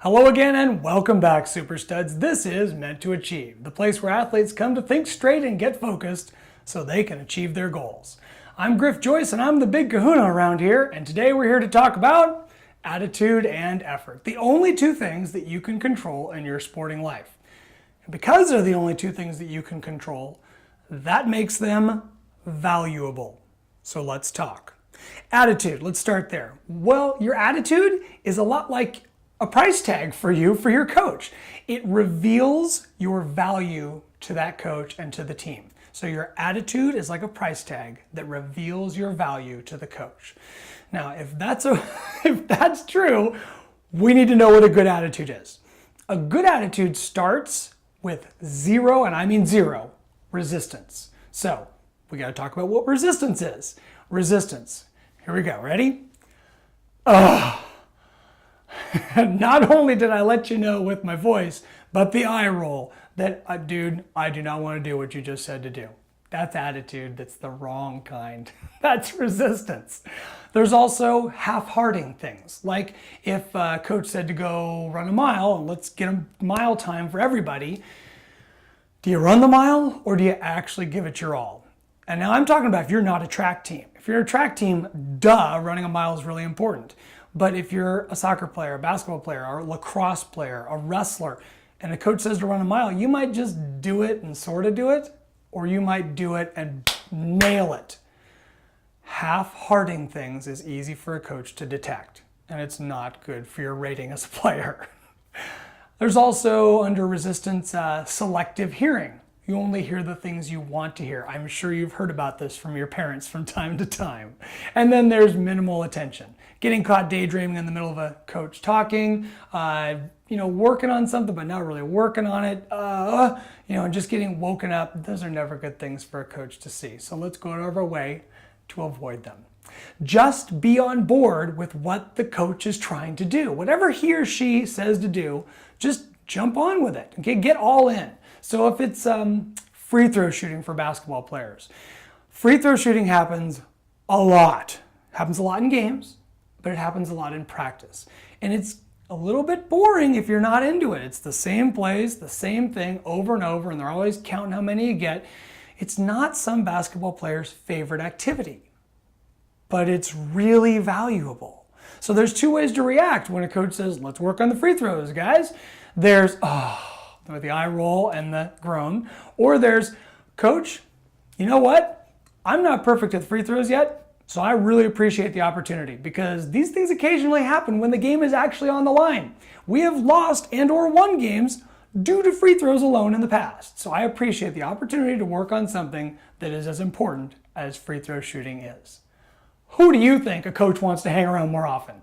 Hello again and welcome back, Super Studs. This is Meant to Achieve, the place where athletes come to think straight and get focused so they can achieve their goals. I'm Griff Joyce and I'm the big kahuna around here, and today we're here to talk about attitude and effort, the only two things that you can control in your sporting life. And because they're the only two things that you can control, that makes them valuable. So let's talk. Attitude, let's start there. Well, your attitude is a lot like a price tag for you, for your coach. It reveals your value to that coach and to the team. So your attitude is like a price tag that reveals your value to the coach. Now, if that's true, we need to know what a good attitude is. A good attitude starts with zero, and I mean zero, resistance. So we got to talk about what resistance is. Resistance. Here we go. Ready? Not only did I let you know with my voice, but the eye roll that, dude, I do not want to do what you just said to do. That's attitude. That's the wrong kind. That's resistance. There's also half-hearting things. Like if a coach said to go run a mile, and let's get a mile time for everybody. Do you run the mile or do you actually give it your all? And now I'm talking about if you're not a track team. If you're a track team, duh, running a mile is really important. But if you're a soccer player, a basketball player, or a lacrosse player, a wrestler, and a coach says to run a mile, you might just do it and sort of do it, or you might do it and nail it. Half-hearting things is easy for a coach to detect, and it's not good for your rating as a player. There's also, under resistance, selective hearing. You only hear the things you want to hear. I'm sure you've heard about this from your parents from time to time. And then there's minimal attention. Getting caught daydreaming in the middle of a coach talking, working on something but not really working on it, and just getting woken up. Those are never good things for a coach to see. So let's go out of our way to avoid them. Just be on board with what the coach is trying to do. Whatever he or she says to do, just jump on with it. Okay, get all in. So if it's free throw shooting for basketball players, free throw shooting happens a lot. Happens a lot in games, but it happens a lot in practice. And it's a little bit boring if you're not into it. It's the same plays, the same thing over and over, and they're always counting how many you get. It's not some basketball player's favorite activity, but it's really valuable. So there's two ways to react when a coach says, let's work on the free throws, guys. There's, with the eye roll and the groan. Or there's, coach, you know what? I'm not perfect at free throws yet, so I really appreciate the opportunity because these things occasionally happen when the game is actually on the line. We have lost and or won games due to free throws alone in the past. So I appreciate the opportunity to work on something that is as important as free throw shooting is. Who do you think a coach wants to hang around more often?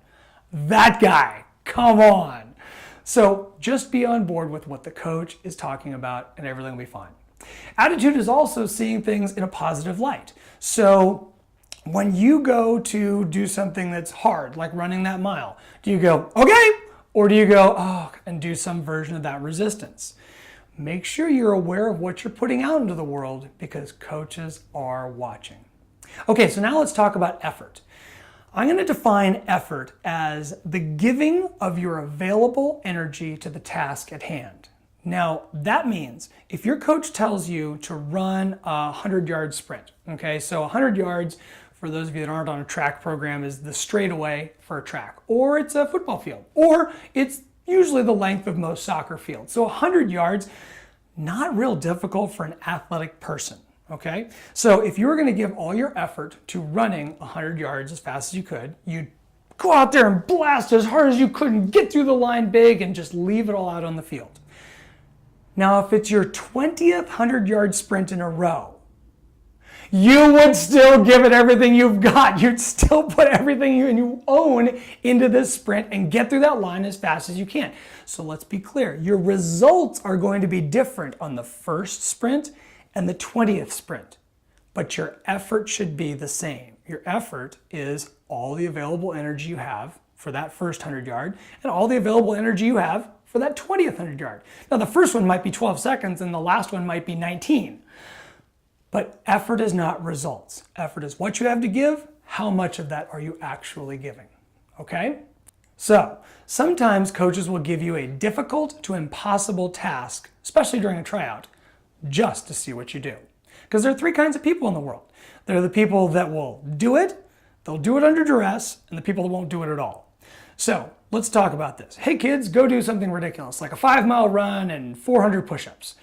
That guy. Come on. So just be on board with what the coach is talking about and everything will be fine. Attitude is also seeing things in a positive light. So when you go to do something that's hard, like running that mile, do you go, okay? Or do you go, and do some version of that resistance? Make sure you're aware of what you're putting out into the world because coaches are watching. Okay, so now let's talk about effort. I'm going to define effort as the giving of your available energy to the task at hand. Now, that means if your coach tells you to run a 100-yard sprint, okay, so 100 yards, for those of you that aren't on a track program, is the straightaway for a track, or it's a football field, or it's usually the length of most soccer fields. So 100 yards, not real difficult for an athletic person. Okay, so if you were going to give all your effort to running 100 yards as fast as you could, you'd go out there and blast as hard as you could and get through the line big and just leave it all out on the field. Now, if it's your 20th 100-yard sprint in a row, you would still give it everything you've got. You'd still put everything you own into this sprint and get through that line as fast as you can. So let's be clear. Your results are going to be different on the first sprint and the 20th sprint, but your effort should be the same. Your effort is all the available energy you have for that first 100 yard and all the available energy you have for that 20th 100 yard. Now the first one might be 12 seconds and the last one might be 19, but effort is not results. Effort is what you have to give. How much of that are you actually giving? Okay? So, sometimes coaches will give you a difficult to impossible task, especially during a tryout, just to see what you do. Because there are three kinds of people in the world. There are the people that will do it, they'll do it under duress, and the people that won't do it at all. So, let's talk about this. Hey kids, go do something ridiculous, like a 5-mile run and 400 push-ups.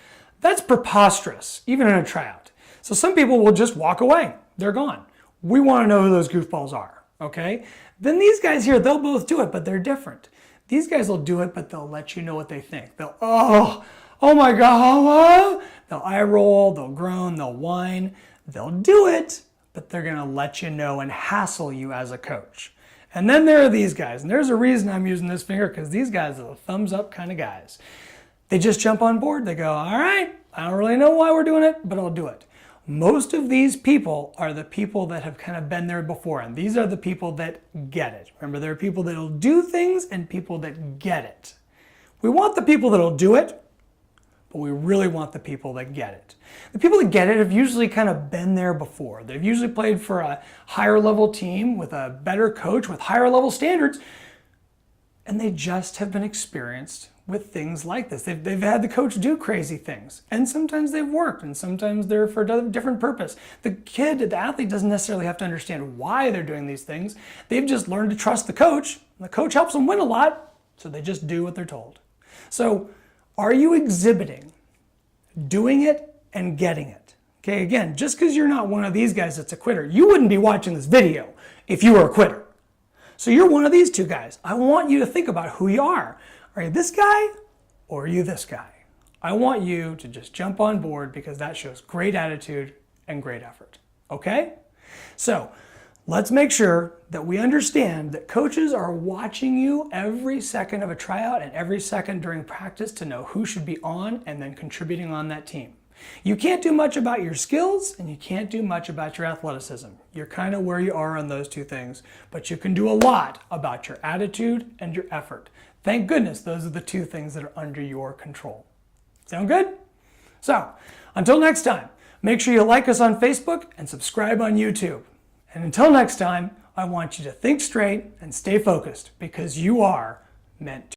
That's preposterous, even in a tryout. So some people will just walk away. They're gone. We want to know who those goofballs are, okay? Then these guys here, they'll both do it, but they're different. These guys will do it, but they'll let you know what they think. They'll, oh my God, they'll eye roll, they'll groan, they'll whine. They'll do it, but they're gonna let you know and hassle you as a coach. And then there are these guys, and there's a reason I'm using this finger, because these guys are the thumbs up kind of guys. They just jump on board, they go, all right, I don't really know why we're doing it, but I'll do it. Most of these people are the people that have kind of been there before, and these are the people that get it. Remember, there are people that'll do things and people that get it. We want the people that'll do it, but we really want the people that get it. The people that get it have usually kind of been there before. They've usually played for a higher level team with a better coach with higher level standards, and they just have been experienced with things like this. They've had the coach do crazy things, and sometimes they've worked, and sometimes they're for a different purpose. The athlete doesn't necessarily have to understand why they're doing these things. They've just learned to trust the coach, and the coach helps them win a lot, so they just do what they're told. So, are you exhibiting doing it and getting it? Okay, again, just because you're not one of these guys that's a quitter, you wouldn't be watching this video if you were a quitter. So you're one of these two guys. I want you to think about who you are. Are you this guy or are you this guy? I want you to just jump on board because that shows great attitude and great effort. Okay? So let's make sure that we understand that coaches are watching you every second of a tryout and every second during practice to know who should be on and then contributing on that team. You can't do much about your skills and you can't do much about your athleticism. You're kind of where you are on those two things, but you can do a lot about your attitude and your effort. Thank goodness those are the two things that are under your control. Sound good? So, until next time, make sure you like us on Facebook and subscribe on YouTube. And until next time, I want you to think straight and stay focused because you are meant to.